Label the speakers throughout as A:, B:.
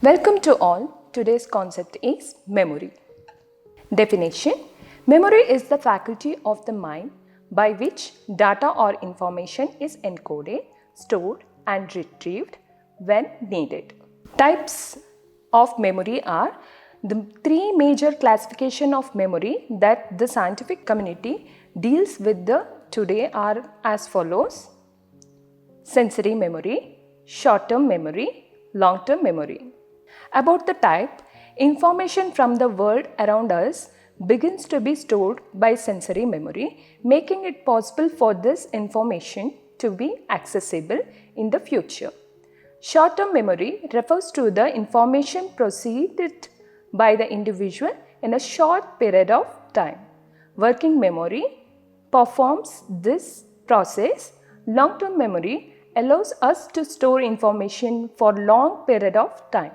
A: Welcome to all. Today's concept is memory. Definition: memory is the faculty of the mind by which data or information is encoded, stored and retrieved when needed. Types of memory are the three major classification of memory that the scientific community deals with today are as follows: sensory memory, short-term memory, long-term memory. About the type, information from the world around us begins to be stored by sensory memory, making it possible for this information to be accessible in the future. Short-term memory refers to the information processed by the individual in a short period of time. Working memory performs this process. Long-term memory allows us to store information for long period of time.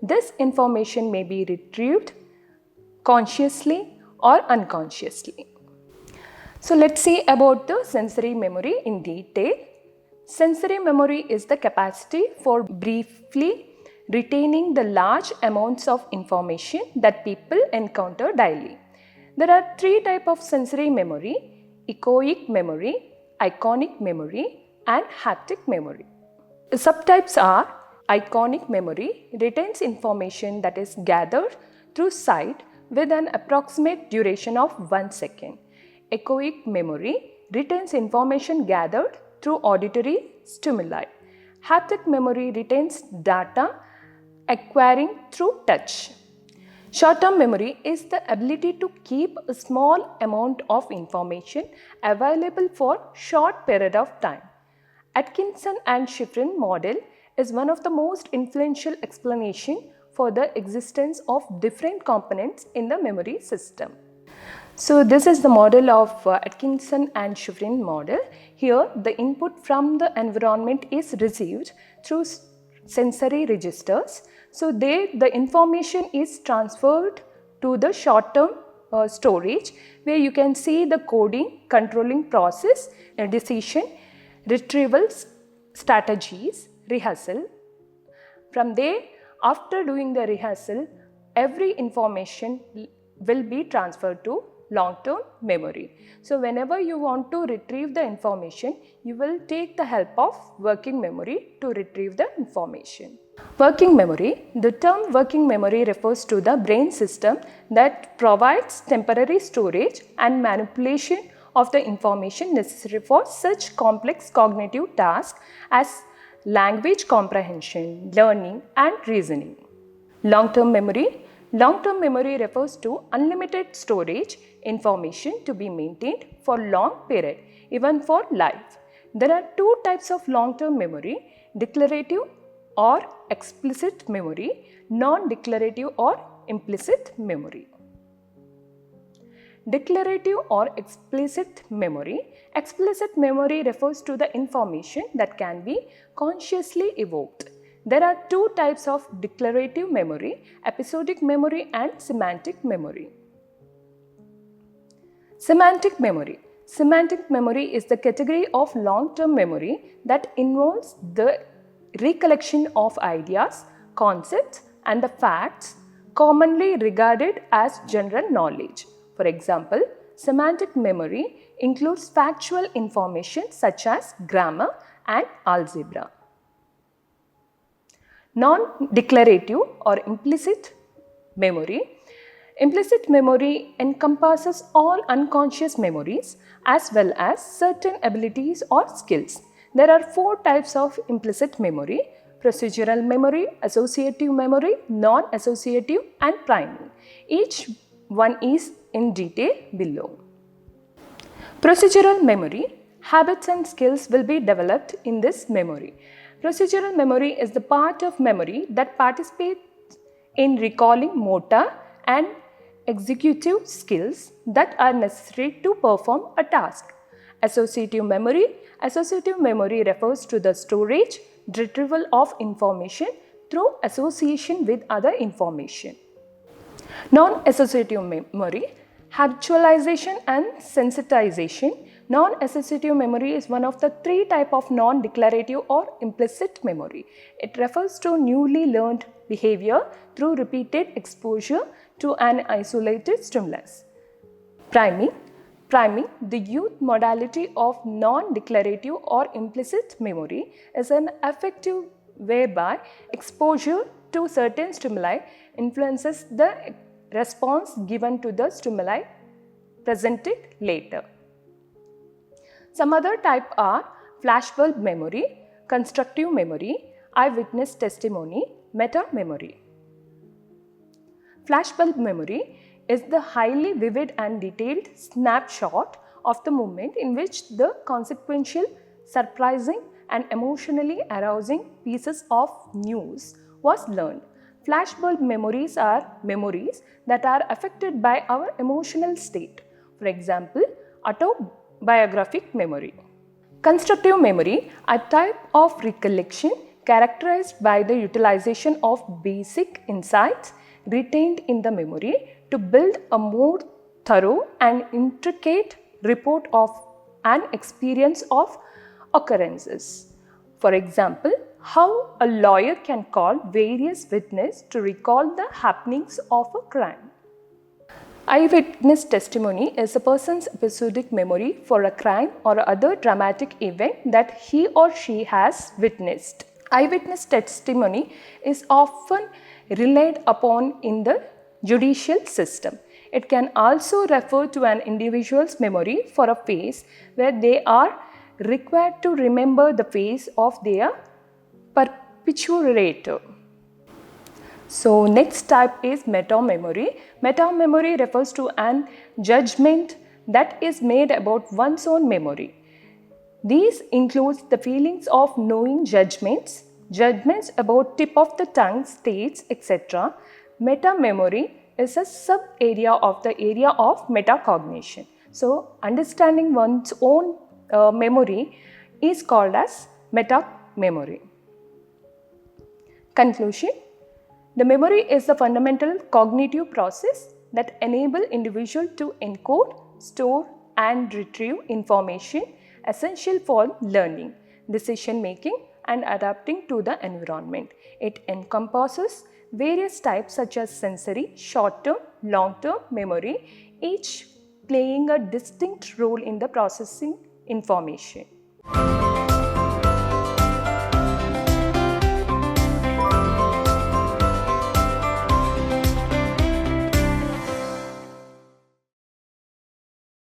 A: This information may be retrieved consciously or unconsciously. So let's see about the sensory memory in detail. Sensory memory is the capacity for briefly retaining the large amounts of information that people encounter daily. There are three types of sensory memory: echoic memory, iconic memory, and haptic memory. The subtypes are: iconic memory retains information that is gathered through sight with an approximate duration of 1 second. Echoic memory retains information gathered through auditory stimuli. Haptic memory retains data acquiring through touch. Short-term memory is the ability to keep a small amount of information available for short period of time. Atkinson and Shiffrin model is one of the most influential explanation for the existence of different components in the memory system. So this is the model of Atkinson and Shiffrin model. Here the input from the environment is received through sensory registers. So the information is transferred to the short-term storage, where you can see the coding, controlling process, decision, retrieval strategies, rehearsal. From there, after doing the rehearsal, every information will be transferred to long-term memory. So whenever you want to retrieve the information, you will take the help of working memory to retrieve the information. Working memory. The term working memory refers to the brain system that provides temporary storage and manipulation of the information necessary for such complex cognitive tasks as language comprehension, learning, and reasoning. Long-term memory. Long-term memory refers to unlimited storage information to be maintained for long period, even for life. There are two types of long-term memory: declarative or explicit memory, non-declarative or implicit memory. Declarative or explicit memory. Explicit memory refers to the information that can be consciously evoked. There are two types of declarative memory: episodic memory and semantic memory. Semantic memory. Semantic memory is the category of long-term memory that involves the recollection of ideas, concepts, and the facts commonly regarded as general knowledge. For example, semantic memory includes factual information such as grammar and algebra. Non-declarative or implicit memory. Implicit memory encompasses all unconscious memories as well as certain abilities or skills. There are four types of implicit memory: procedural memory, associative memory, non-associative, and priming. Each one is in detail below. Procedural memory. Habits and skills will be developed in this memory. Procedural memory is the part of memory that participates in recalling motor and executive skills that are necessary to perform a task. Associative memory. Associative memory refers to the storage, retrieval of information through association with other information. Non-associative memory. Habitualization and sensitization Non-associative memory is one of the three types of non-declarative or implicit memory. It refers to newly learned behavior through repeated exposure to an isolated stimulus. Priming, the youth modality of non-declarative or implicit memory, is an effective whereby exposure to certain stimuli influences the response given to the stimuli presented later. Some other types are flashbulb memory, constructive memory, eyewitness testimony, meta-memory. Flashbulb memory is the highly vivid and detailed snapshot of the moment in which the consequential, surprising and emotionally arousing pieces of news was learned. Flashbulb memories are memories that are affected by our emotional state. For example, autobiographic memory. Constructive memory, a type of recollection characterized by the utilization of basic insights retained in the memory to build a more thorough and intricate report of an experience of occurrences. For example, how a lawyer can call various witnesses to recall the happenings of a crime. Eyewitness testimony is a person's episodic memory for a crime or other dramatic event that he or she has witnessed. Eyewitness testimony is often relied upon in the judicial system. It can also refer to an individual's memory for a phase where they are required to remember the face of their perpetuator. So next type is meta-memory. Meta-memory refers to an judgment that is made about one's own memory. These include the feelings of knowing judgments about tip of the tongue, states, etc. Meta-memory is a sub-area of the area of metacognition. So understanding one's own memory is called as meta-memory. Conclusion: the memory is the fundamental cognitive process that enables individuals to encode, store and retrieve information essential for learning, decision making and adapting to the environment. It encompasses various types such as sensory, short-term, long-term memory, each playing a distinct role in the processing information.